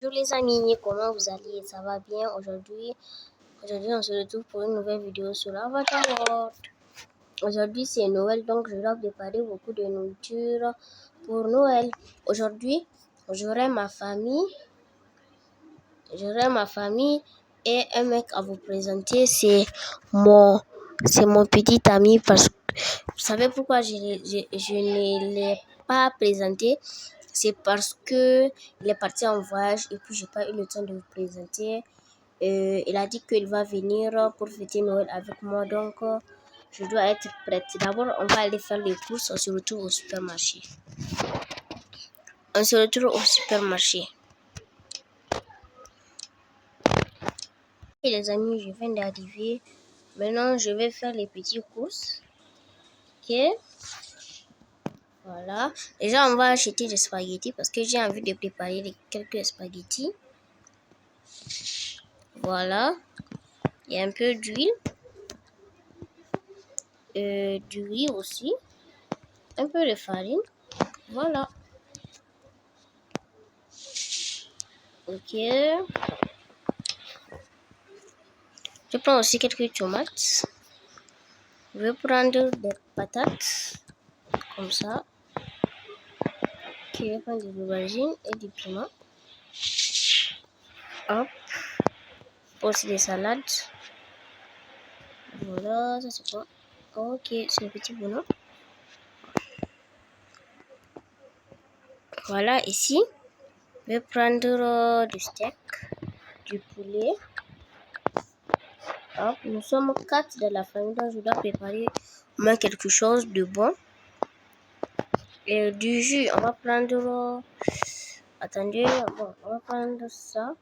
Bonjour les amis, comment vous allez? Ça va bien? Aujourd'hui, on se retrouve pour une nouvelle vidéo sur Avatar World. Aujourd'hui, c'est Noël, donc je dois préparer beaucoup de nourriture pour Noël. Aujourd'hui, j'aurai ma famille et un mec à vous présenter. C'est mon petit ami parce que vous savez pourquoi je ne l'ai pas présenté? C'est parce que il est parti en voyage et puis j'ai pas eu le temps de vous présenter. Il a dit qu'il va venir pour fêter Noël avec moi, donc je dois être prête. D'abord, on va aller faire les courses. On se retrouve au supermarché. Et les amis, je viens d'arriver. Maintenant, je vais faire les petites courses. Ok. Voilà. Déjà, on va acheter des spaghettis parce que j'ai envie de préparer quelques spaghettis. Voilà. Il y a un peu d'huile. Du riz aussi. Un peu de farine. Voilà. Ok. Je prends aussi quelques tomates. Je vais prendre des patates. Comme ça. Ok, je vais prendre de l'aubergine et du piment. Hop. Aussi des salades. Voilà, ça c'est quoi? Ok, c'est un petit bonhomme. Voilà, ici, je vais prendre du steak, du poulet. Hop, nous sommes 4 de la famille, donc je dois préparer au moins quelque chose de bon. Et du jus, on va prendre... Attendez, bon, on va prendre ça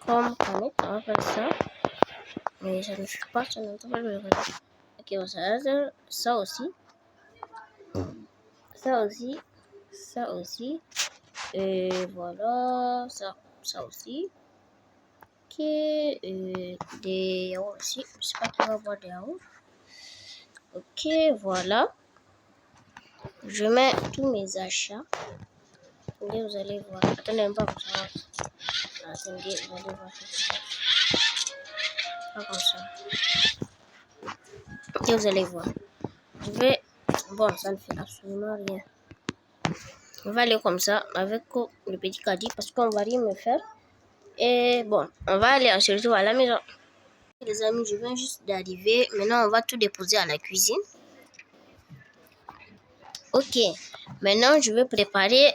comme canette, on va prendre ça. Mais ça ne suffit pas, ça n'entend pas le regarder. Ok, on s'arrête, ça aussi. Ça aussi. Et voilà, ça aussi. Ok, des yaourts aussi. Je sais pas qui va boire des yaourts. Ok, voilà. Je mets tous mes achats. Attendez, vous allez voir. Attendez, même pas comme ça. Attendez, vous allez voir. Pas comme ça. Ok, vous allez voir. Je vais... Bon, ça ne fait absolument rien. On va aller comme ça avec le petit caddie parce qu'on va rien me faire. Et bon, on va aller se retrouver à la maison. Les amis, je viens juste d'arriver. Maintenant, on va tout déposer à la cuisine. Ok, maintenant, je vais préparer...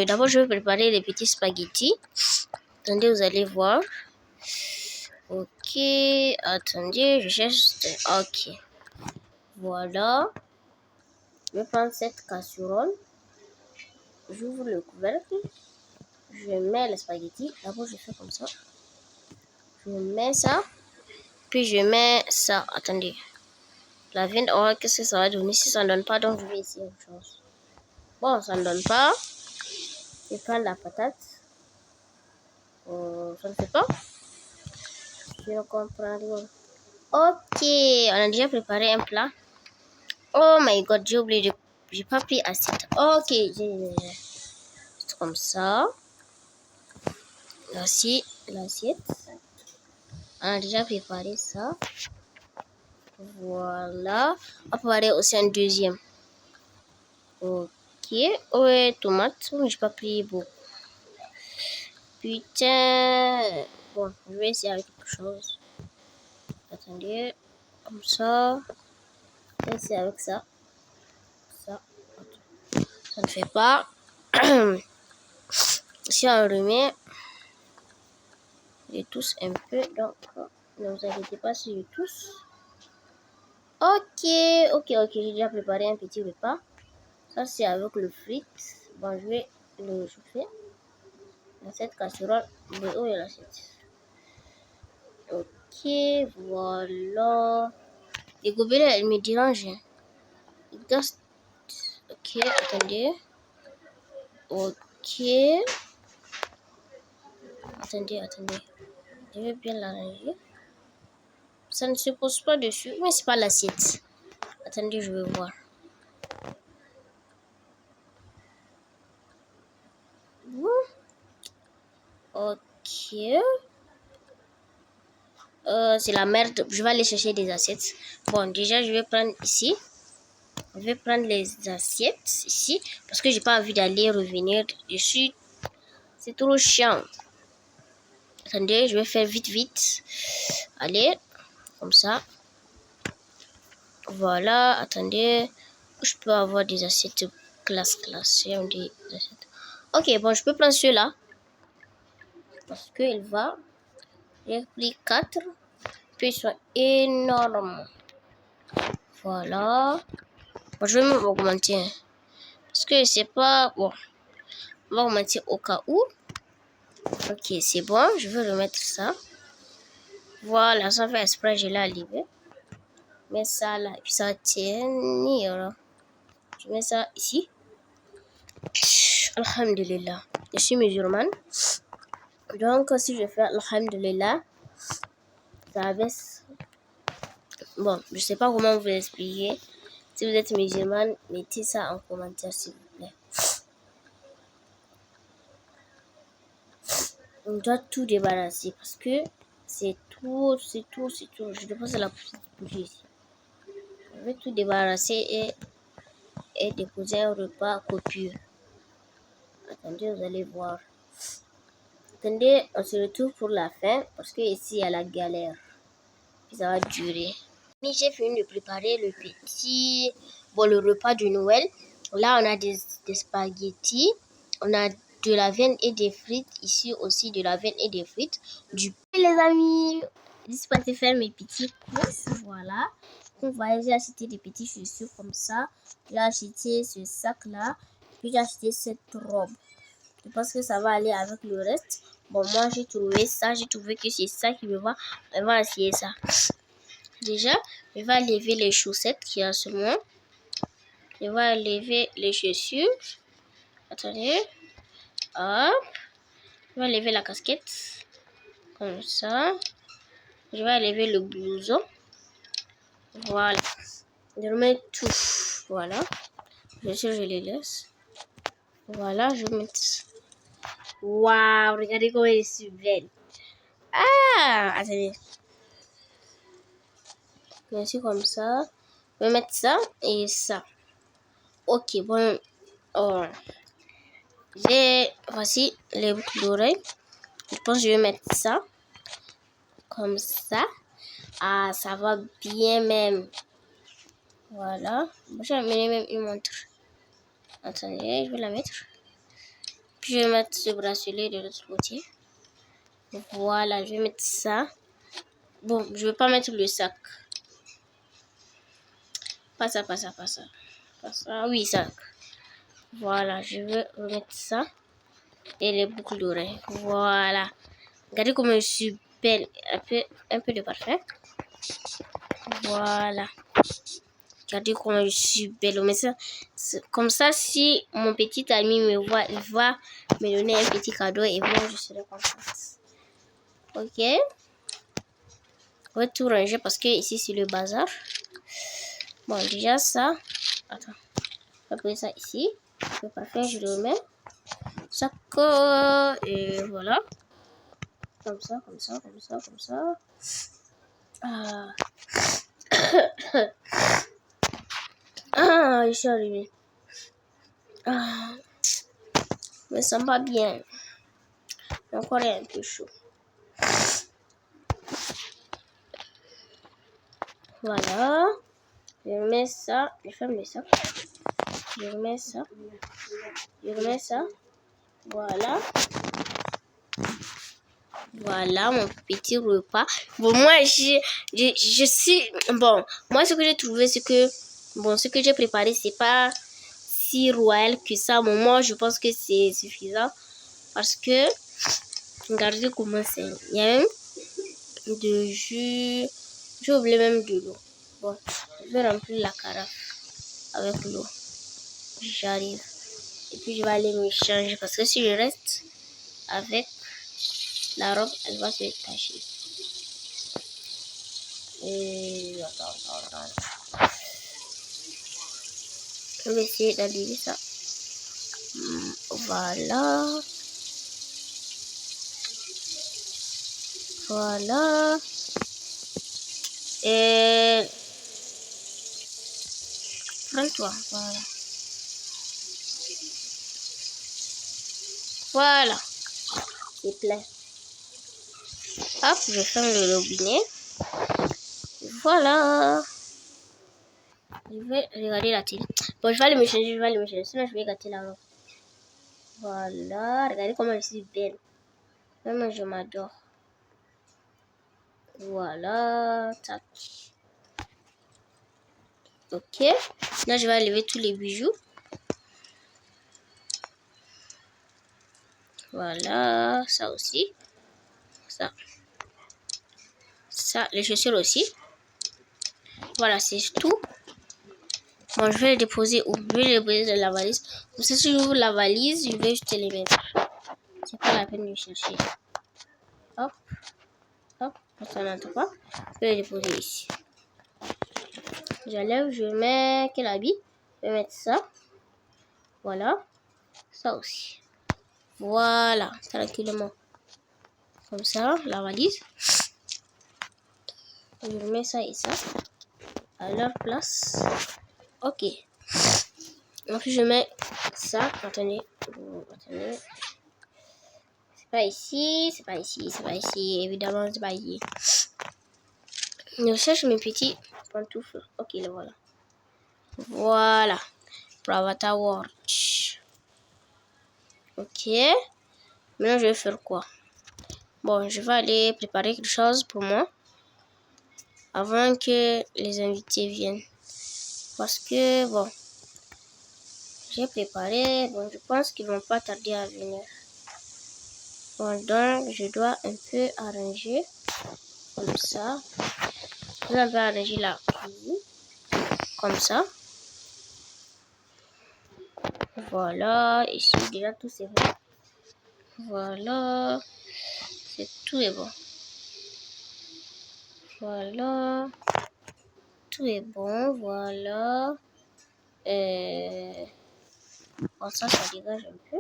D'abord, je vais préparer les petits spaghettis. Attendez, vous allez voir. Ok, attendez, je cherche... Ok, voilà. Je vais prendre cette casserole. J'ouvre le couvercle. Je mets les spaghettis. D'abord, je fais comme ça. Je mets ça. Puis, je mets ça. Attendez. La viande, oh, qu'est-ce que ça va donner? Si ça ne donne pas, donc je vais essayer autre chose. Bon, ça ne donne pas. Je prends la patate. Ça ne fait pas. Je ne comprends rien. Ok, on a déjà préparé un plat. Oh my god, j'ai oublié j'ai pas pris assiette. Ok, c'est comme ça. Voici l'assiette. On a déjà préparé ça. Voilà. On va préparer aussi un deuxième. Ok. Ouais, tomate. J'ai pas pris beaucoup. Putain. Bon, je vais essayer avec quelque chose. Attendez. Comme ça. Je vais essayer avec ça. Ça. Ça ne fait pas. Si on remet, je tousse un peu. Donc, ne vous inquiétez pas si je tousse. Ok. J'ai déjà préparé un petit repas. Ça, c'est avec le frites. Bon, je vais le chauffer dans cette casserole. Où est l'assiette? Ok, voilà. Les gobelets, elles me dérangent. Ok, attendez. Ok. Attendez. Je vais bien l'arranger. Ça ne se pose pas dessus. Mais c'est pas l'assiette. Attendez, je vais voir. Ok. C'est la merde. Je vais aller chercher des assiettes. Bon, déjà, je vais prendre ici. Je vais prendre les assiettes ici. Parce que j'ai pas envie d'aller revenir. C'est trop chiant. Attendez, je vais faire vite, vite. Allez, comme ça. Voilà, attendez. Je peux avoir des assiettes classe. Des assiettes. Ok, bon, je peux prendre ceux-là. Parce qu'il va. J'ai pris 4. Puis ils sont énormes. Voilà. Bon, je vais même augmenter. Parce que c'est pas... Bon, on va augmenter au cas où. Ok, c'est bon. Je vais remettre ça. Voilà, sans faire exprès, je l'ai enlevé. Je mets ça là. Et puis ça va tenir. Je mets ça ici. Alhamdulillah. Je suis musulmane. Donc, si je fais Alhamdulillah, ça baisse. Bon, je sais pas comment vous expliquer. Si vous êtes musulmane, mettez ça en commentaire, s'il vous plaît. On doit tout débarrasser parce que c'est tout. Je dépose la bougie ici. Je vais tout débarrasser et déposer un repas copieux. Attendez, vous allez voir. Attendez, on se retrouve pour la fin parce que ici il y a la galère. Puis ça va durer. J'ai fini de préparer le repas de Noël. Là, on a des spaghettis. On a de la viande et des frites. Ici aussi, de la viande et des frites. Les amis, je suis partie faire mes petits courses. Voilà. Vous voyez, j'ai acheté des petits chaussures comme ça. J'ai acheté ce sac-là. Puis j'ai acheté cette robe. Je pense que ça va aller avec le reste. Bon, moi, j'ai trouvé ça. J'ai trouvé que c'est ça qui me va. On va essayer ça. Déjà, je vais enlever les chaussettes qu'il y a sur moi. Je vais enlever les chaussures. Attendez. Hop. Je vais enlever la casquette. Comme ça. Je vais enlever le blouson. Voilà. Je remets tout. Voilà. Bien sûr, je les laisse. Voilà, je mets. Waouh, regardez comment elle est belle. Ah, attendez. Bien sûr, comme ça. Je vais mettre ça et ça. Ok, bon. Oh. Voici les boucles d'oreilles. Je pense que je vais mettre ça. Comme ça. Ah, ça va bien même. Voilà. Je vais amener même une montre. Attendez, je vais la mettre. Puis je vais mettre ce bracelet de l'autre côté. Voilà, je vais mettre ça. Bon, je vais pas mettre le sac. Pas ça. Oui, sac. Voilà, je vais remettre ça. Et les boucles d'oreilles. Voilà. Regardez comment je suis belle. Un peu de parfum. Voilà. Regardez comment je suis belle. Mais ça, comme ça, si mon petit ami me voit, il va me donner un petit cadeau et moi, je serai contente. Ok. On va tout ranger parce que ici, c'est le bazar. Bon, déjà ça. Attends. Je vais poser ça ici. Le parfum, je le remets. Ça. Et voilà. Comme ça. Ah. Ah, je suis arrivée. Ah. Je me sens pas bien. Encore un peu chaud. Voilà. Je remets ça. Je ferme le sac. Je remets ça. Voilà. Voilà mon petit repas. Bon, moi, je suis... Bon, moi, ce que j'ai trouvé, c'est que... Bon, ce que j'ai préparé, c'est pas si royal que ça. Bon, moi, je pense que c'est suffisant. Parce que... Regardez comment c'est. Il y a même de jus. J'ai oublié même de l'eau. Bon, je vais remplir la carafe avec l'eau. J'arrive. Et puis, je vais aller me changer. Parce que si je reste avec la robe, elle va se tacher. Et attends. Je vais essayer d'allumer ça. Voilà. Voilà. Et prends-toi. Voilà. Voilà. C'est plein. Hop, je ferme le robinet. Voilà. Je vais regarder la télé. Bon, je vais aller me changer, sinon je vais gâter la robe. Voilà, regardez comment je suis belle. Même je m'adore. Voilà, tac. Ok, là je vais enlever tous les bijoux. Voilà, ça aussi. Ça, les chaussures aussi. Voilà, c'est tout. Bon, je vais les déposer où? Je vais les déposer dans la valise. Comme ça, si j'ouvre la valise, je vais juste les mettre. C'est pas la peine de chercher. Hop, hop, ça n'entend pas. Je vais les déposer ici. J'enlève, je mets quel habit? Je vais mettre ça. Voilà, ça aussi. Voilà, tranquillement. Comme ça, la valise. Je mets ça et ça à leur place. Ok. Ensuite, je mets ça. Attendez. C'est pas ici, c'est pas ici, c'est pas ici. Évidemment, c'est pas ici. Je cherche mes petits pantoufles. Ok, les voilà. Voilà. Bravata Watch. Ok. Maintenant, je vais faire quoi? Bon, je vais aller préparer quelque chose pour moi avant que les invités viennent. Parce que, bon, j'ai préparé. Bon, je pense qu'ils vont pas tarder à venir. Bon, donc, je dois un peu arranger comme ça. Je vais un peu arranger la cuisine comme ça. Voilà, ici déjà tout c'est bon. Voilà, c'est tout est bon. Voilà, tout est bon. Voilà. Bon, ça dégage un peu.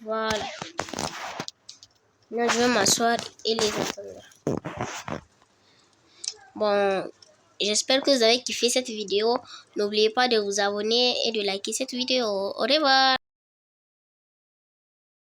Voilà. Maintenant, je vais m'asseoir et les attendre. Bon, j'espère que vous avez kiffé cette vidéo. N'oubliez pas de vous abonner et de liker cette vidéo. Au revoir.